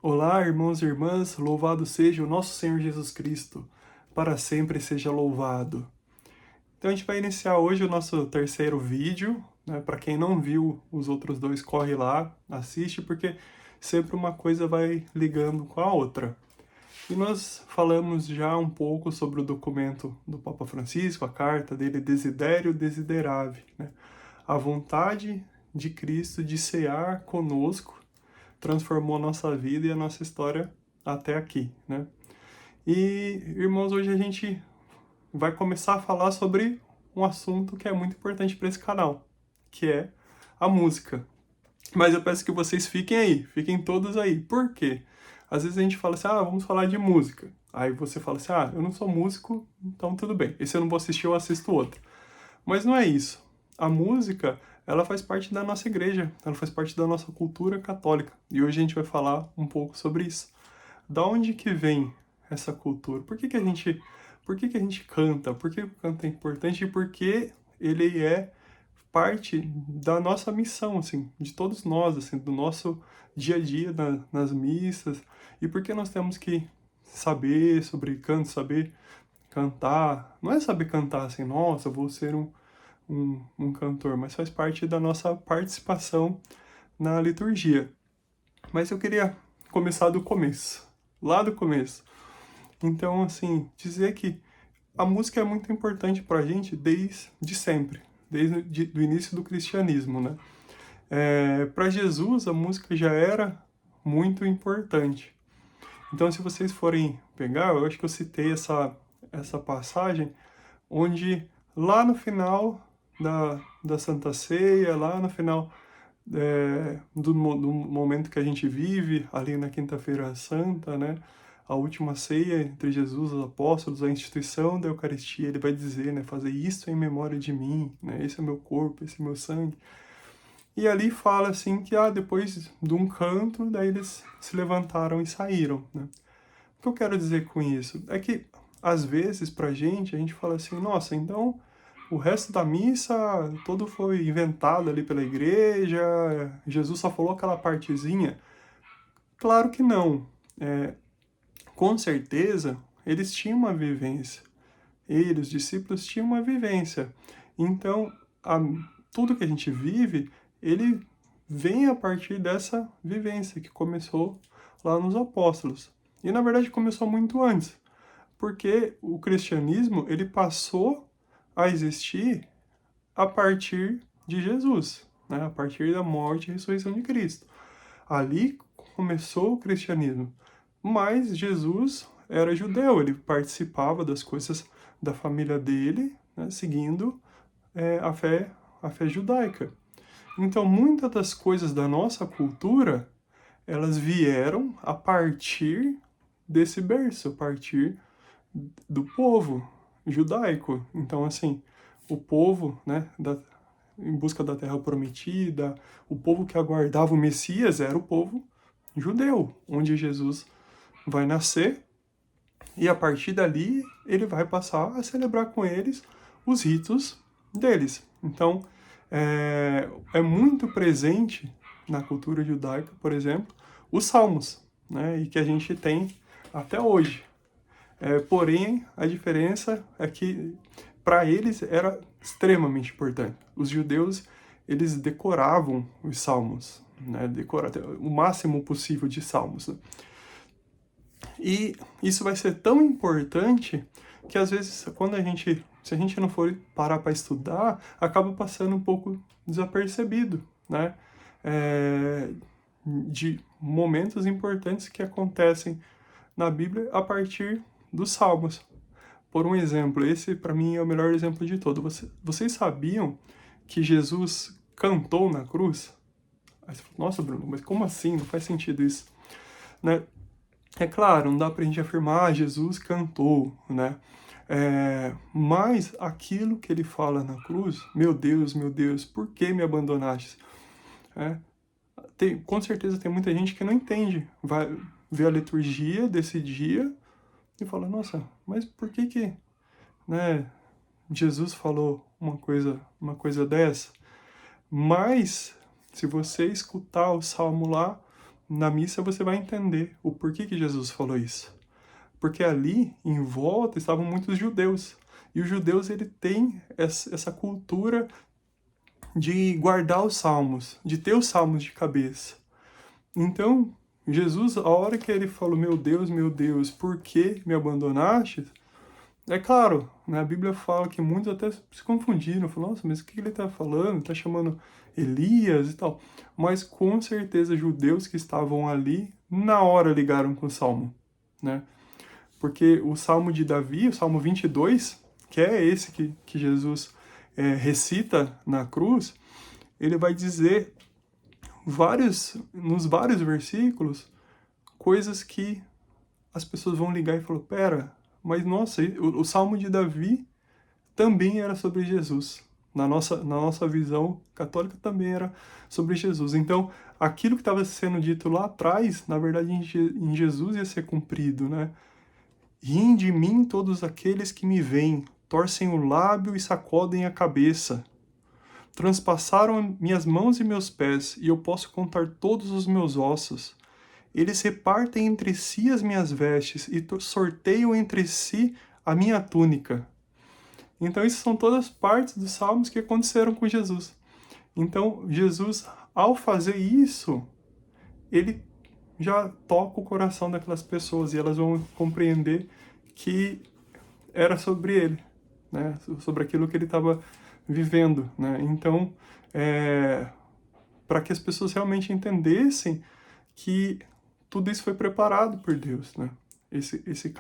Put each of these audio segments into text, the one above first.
Olá, irmãos e irmãs, louvado seja o nosso Senhor Jesus Cristo, para sempre seja louvado. Então a gente vai iniciar hoje o nosso terceiro vídeo, né? Para quem não viu os outros dois, corre lá, assiste, porque sempre uma coisa vai ligando com a outra. E nós falamos já um pouco sobre o documento do Papa Francisco, a carta dele Desiderio Desiderave, né? A vontade de Cristo de cear conosco transformou a nossa vida e a nossa história até aqui, né? E, irmãos, hoje a gente vai começar a falar sobre um assunto que é muito importante para esse canal, que é a música. Mas eu peço que vocês fiquem aí, fiquem todos aí. Por quê? Às vezes a gente fala assim, vamos falar de música. Aí você fala assim, eu não sou músico, então tudo bem. Esse eu não vou assistir, eu assisto outro. Mas não é isso. A música, ela faz parte da nossa igreja, ela faz parte da nossa cultura católica. E hoje a gente vai falar um pouco sobre isso. Da onde que vem essa cultura? Por que que a gente canta? Por que o canto é importante e por que ele é parte da nossa missão, assim, de todos nós, assim, do nosso dia a dia nas missas, e por que nós temos que saber sobre canto, saber cantar. Não é saber cantar assim, nossa, vou ser um cantor, mas faz parte da nossa participação na liturgia. Mas eu queria começar do começo, lá do começo. Então, assim, dizer que a música é muito importante para a gente desde sempre, desde o início do cristianismo, né? Para Jesus, a música já era muito importante. Então, se vocês forem pegar, eu acho que eu citei essa passagem, onde lá no final da Santa Ceia, lá no final do momento que a gente vive, ali na Quinta-feira Santa, né? A última ceia entre Jesus e os apóstolos, a instituição da Eucaristia, ele vai dizer, né? Fazer isso em memória de mim, né? Esse é meu corpo, esse é meu sangue. E ali fala assim que depois de um canto, daí eles se levantaram e saíram, né? O que eu quero dizer com isso? É que, às vezes, pra gente, a gente fala assim, nossa, então o resto da missa todo foi inventado ali pela igreja, Jesus só falou aquela partezinha. Claro que não. Com certeza, eles tinham uma vivência. Ele, os discípulos, tinham uma vivência. Então, tudo que a gente vive, ele vem a partir dessa vivência que começou lá nos apóstolos. E, na verdade, começou muito antes. Porque o cristianismo, ele passou a existir a partir de Jesus, né? A partir da morte e ressurreição de Cristo. Ali começou o cristianismo. Mas Jesus era judeu, ele participava das coisas da família dele, né? Seguindo a fé judaica. Então, muitas das coisas da nossa cultura, elas vieram a partir desse berço, a partir do povo judaico. Então, assim, o povo, né, em busca da terra prometida, o povo que aguardava o Messias era o povo judeu, onde Jesus vai nascer, e a partir dali ele vai passar a celebrar com eles os ritos deles. Então, é muito presente na cultura judaica, por exemplo, os salmos, né, e que a gente tem até hoje. Porém, a diferença é que para eles era extremamente importante. Os judeus, eles decoravam os salmos, né? O máximo possível de salmos. Né? E isso vai ser tão importante que às vezes se a gente não for parar para estudar, acaba passando um pouco desapercebido, né? De momentos importantes que acontecem na Bíblia a partir dos Salmos. Por um exemplo, esse para mim é o melhor exemplo de todo. Vocês sabiam que Jesus cantou na cruz? Aí você fala, nossa, Bruno, mas como assim? Não faz sentido isso. Né? É claro, não dá pra gente afirmar, Jesus cantou, né? Mas aquilo que ele fala na cruz, meu Deus, por que me abandonaste? É, com certeza tem muita gente que não entende, vai ver a liturgia desse dia e fala, nossa, mas por que, né, Jesus falou uma coisa dessa? Mas, se você escutar o salmo lá, na missa você vai entender o porquê que Jesus falou isso. Porque ali, em volta, estavam muitos judeus. E os judeus, ele tem essa cultura de guardar os salmos, de ter os salmos de cabeça. Então, Jesus, a hora que ele falou, meu Deus, por que me abandonaste? É claro, né, a Bíblia fala que muitos até se confundiram, falaram, nossa, mas o que ele está falando? Está chamando Elias e tal. Mas com certeza judeus que estavam ali, na hora ligaram com o Salmo, né? Porque o Salmo de Davi, o Salmo 22, que é esse que Jesus recita na cruz, ele vai dizer nos vários versículos, coisas que as pessoas vão ligar e falar, pera, mas nossa, o Salmo de Davi também era sobre Jesus. Na nossa visão católica também era sobre Jesus. Então, aquilo que estava sendo dito lá atrás, na verdade em Jesus ia ser cumprido, né? Riem de mim todos aqueles que me veem, torcem o lábio e sacodem a cabeça. Transpassaram minhas mãos e meus pés, e eu posso contar todos os meus ossos. Eles repartem entre si as minhas vestes e sorteiam entre si a minha túnica. Então, isso são todas partes dos salmos que aconteceram com Jesus. Então, Jesus, ao fazer isso, ele já toca o coração daquelas pessoas e elas vão compreender que era sobre ele, né? Sobre aquilo que ele estava vivendo, né? Então, para que as pessoas realmente entendessem que tudo isso foi preparado por Deus, né? Esse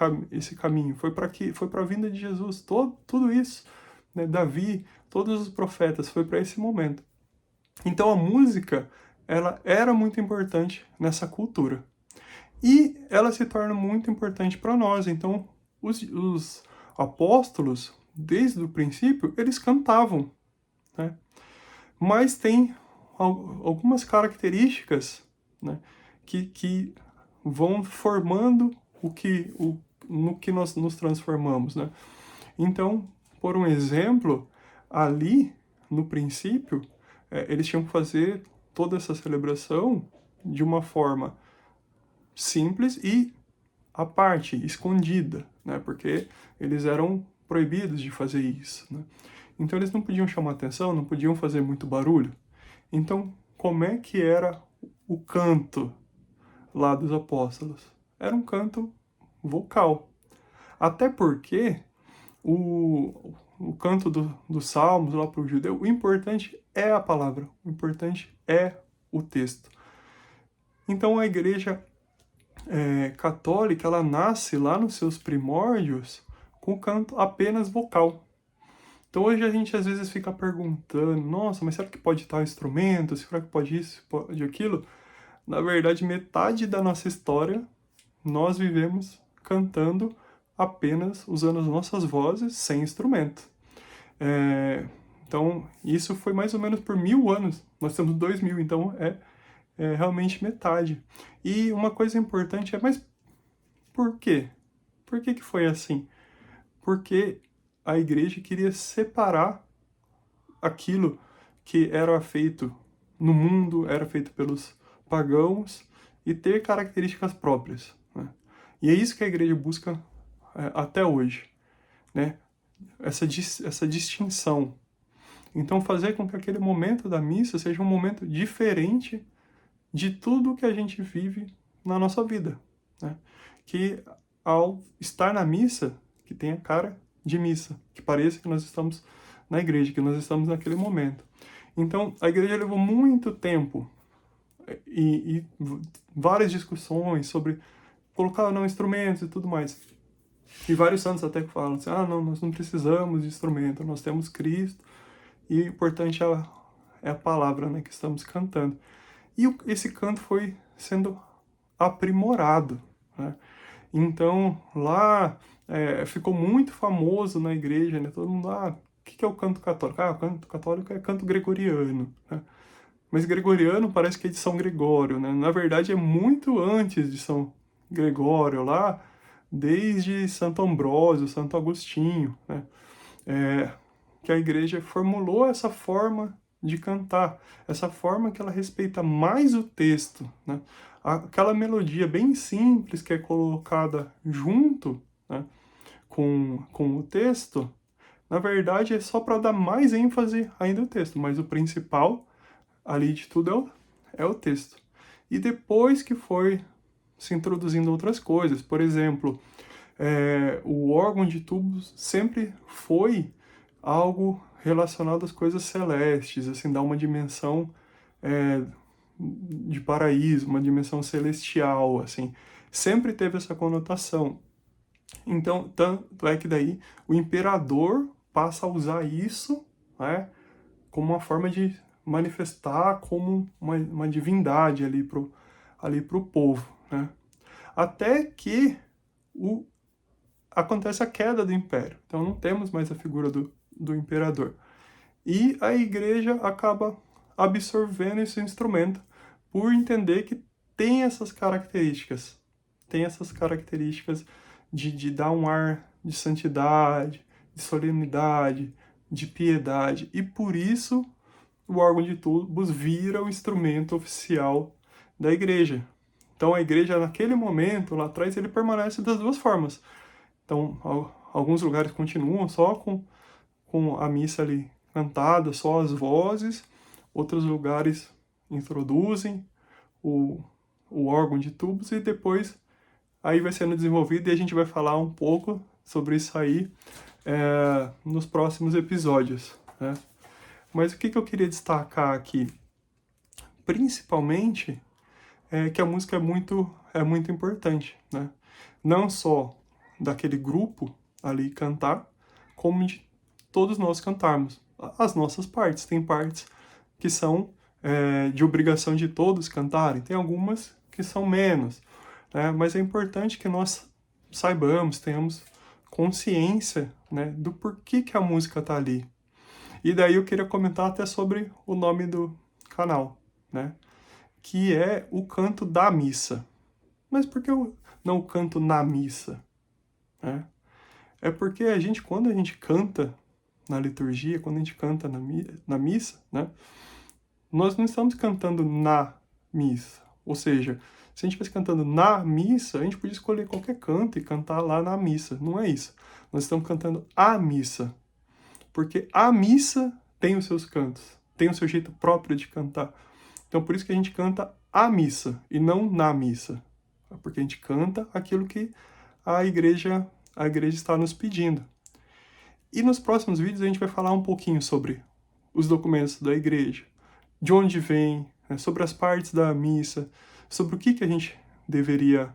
caminho foi para a vinda de Jesus, tudo isso, né? Davi, todos os profetas, foi para esse momento. Então a música, ela era muito importante nessa cultura. E ela se torna muito importante para nós. Então, os apóstolos, desde o princípio, eles cantavam, né? Mas tem algumas características, né, que vão formando no que nós nos transformamos, né? Então, por um exemplo, ali, no princípio, eles tinham que fazer toda essa celebração de uma forma simples e à parte, escondida, né? Porque eles eram proibidos de fazer isso, né? Então eles não podiam chamar atenção, não podiam fazer muito barulho. Então, como é que era o canto lá dos apóstolos? Era um canto vocal. Até porque o canto dos salmos lá para o judeu, o importante é a palavra, o importante é o texto. Então a igreja católica, ela nasce lá nos seus primórdios com o canto apenas vocal. Então hoje a gente às vezes fica perguntando, nossa, mas será que pode tal instrumento? Será que pode isso, pode aquilo? Na verdade, metade da nossa história nós vivemos cantando apenas usando as nossas vozes sem instrumento. Então, isso foi mais ou menos por 1000 anos. Nós temos 2000, então é realmente metade. E uma coisa importante mas por quê? Por que foi assim? Porque a igreja queria separar aquilo que era feito no mundo, era feito pelos pagãos, e ter características próprias, né? E é isso que a igreja busca até hoje, né? Essa distinção. Então, fazer com que aquele momento da missa seja um momento diferente de tudo que a gente vive na nossa vida, né? Que ao estar na missa, que tenha cara de missa, que pareça que nós estamos na igreja, que nós estamos naquele momento. Então, a igreja levou muito tempo e várias discussões sobre colocar ou não instrumentos e tudo mais. E vários santos até que falam assim, não, nós não precisamos de instrumento, nós temos Cristo, e o importante é a palavra, né, que estamos cantando. E esse canto foi sendo aprimorado, né? Então, lá ficou muito famoso na igreja, né? Todo mundo, o que é o canto católico? O canto católico é canto gregoriano, né? Mas gregoriano parece que é de São Gregório, né? Na verdade, é muito antes de São Gregório, lá desde Santo Ambrósio, Santo Agostinho, né? Que a igreja formulou essa forma de cantar, essa forma que ela respeita mais o texto, né? aquela melodia bem simples que é colocada junto, né, com o texto, na verdade é só para dar mais ênfase ainda ao texto, mas o principal ali de tudo é o texto. E depois que foi se introduzindo outras coisas, por exemplo, o órgão de tubos sempre foi algo relacionado às coisas celestes, assim, dá uma dimensão de paraíso, uma dimensão celestial, assim, sempre teve essa conotação. Então, tanto é que daí o imperador passa a usar isso, né, como uma forma de manifestar como uma divindade ali pro povo, né? Até que acontece a queda do império. Então não temos mais a figura do imperador. E a igreja acaba absorvendo esse instrumento por entender que tem essas características. Tem essas características de dar um ar de santidade, de solenidade, de piedade. E por isso o órgão de tubos vira o instrumento oficial da igreja. Então a igreja, naquele momento, lá atrás, ele permanece das duas formas. Então, alguns lugares continuam só com a missa ali cantada, só as vozes. Outros lugares introduzem o órgão de tubos e depois aí vai sendo desenvolvido e a gente vai falar um pouco sobre isso aí nos próximos episódios, né? Mas o que eu queria destacar aqui? Principalmente que a música é muito importante, né? Não só daquele grupo ali cantar, como de todos nós cantarmos as nossas partes. Tem partes que são de obrigação de todos cantarem, tem algumas que são menos, né? Mas é importante que nós saibamos, tenhamos consciência, né, do porquê que a música está ali. E daí eu queria comentar até sobre o nome do canal, né? Que é o canto da missa. Mas por que eu não canto na missa? Né? É porque quando a gente canta na liturgia, quando a gente canta na missa, né? Nós não estamos cantando na missa. Ou seja, se a gente estivesse cantando na missa, a gente podia escolher qualquer canto e cantar lá na missa. Não é isso. Nós estamos cantando a missa. Porque a missa tem os seus cantos, tem o seu jeito próprio de cantar. Então, por isso que a gente canta a missa e não na missa. Porque a gente canta aquilo que a igreja está nos pedindo. E nos próximos vídeos a gente vai falar um pouquinho sobre os documentos da igreja, de onde vem, né, sobre as partes da missa, sobre o que a gente deveria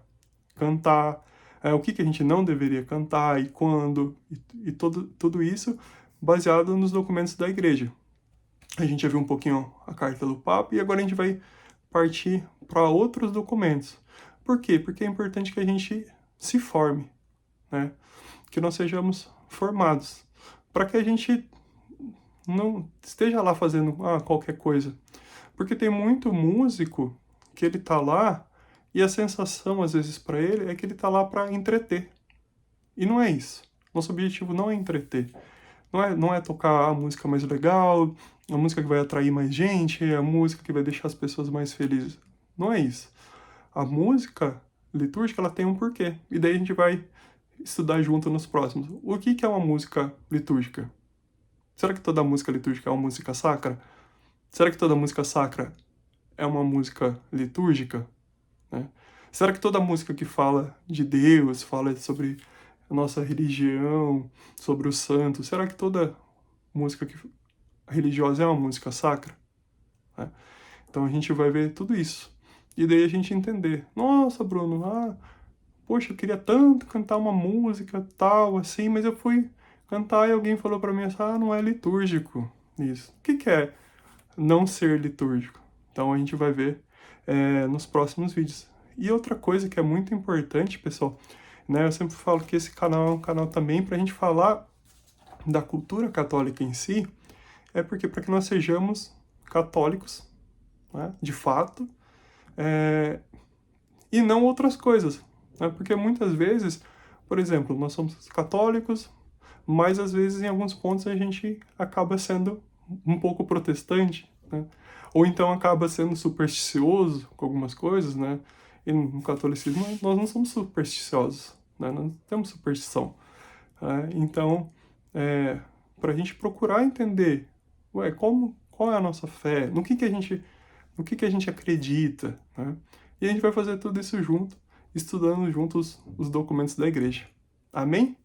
cantar, o que a gente não deveria cantar e quando, e tudo isso baseado nos documentos da igreja. A gente já viu um pouquinho a carta do Papa e agora a gente vai partir para outros documentos. Por quê? Porque é importante que a gente se forme, né? Que nós sejamos formados, para que a gente não esteja lá fazendo qualquer coisa. Porque tem muito músico que ele tá lá e a sensação às vezes para ele é que ele tá lá para entreter. E não é isso. Nosso objetivo não é entreter. Não é tocar a música mais legal, a música que vai atrair mais gente, a música que vai deixar as pessoas mais felizes. Não é isso. A música litúrgica, ela tem um porquê. E daí a gente vai estudar junto nos próximos. O que é uma música litúrgica? Será que toda música litúrgica é uma música sacra? Será que toda música sacra é uma música litúrgica? Né? Será que toda música que fala de Deus, fala sobre a nossa religião, sobre os santos, será que toda música religiosa é uma música sacra? Né? Então a gente vai ver tudo isso. E daí a gente entender, nossa, Bruno, poxa, eu queria tanto cantar uma música tal, assim, mas eu fui cantar e alguém falou para mim assim, não é litúrgico isso. O que é não ser litúrgico? Então a gente vai ver nos próximos vídeos. E outra coisa que é muito importante, pessoal, né, eu sempre falo que esse canal é um canal também para a gente falar da cultura católica em si, porque para que nós sejamos católicos, né, de fato, e não outras coisas, né, porque muitas vezes, por exemplo, nós somos católicos, mas às vezes em alguns pontos a gente acaba sendo um pouco protestante, né? Ou então acaba sendo supersticioso com algumas coisas, né? E no catolicismo nós não somos supersticiosos, né? Nós não temos superstição. Então, para a gente procurar entender, qual é a nossa fé, no que a gente acredita, né? E a gente vai fazer tudo isso junto, estudando juntos os documentos da igreja. Amém?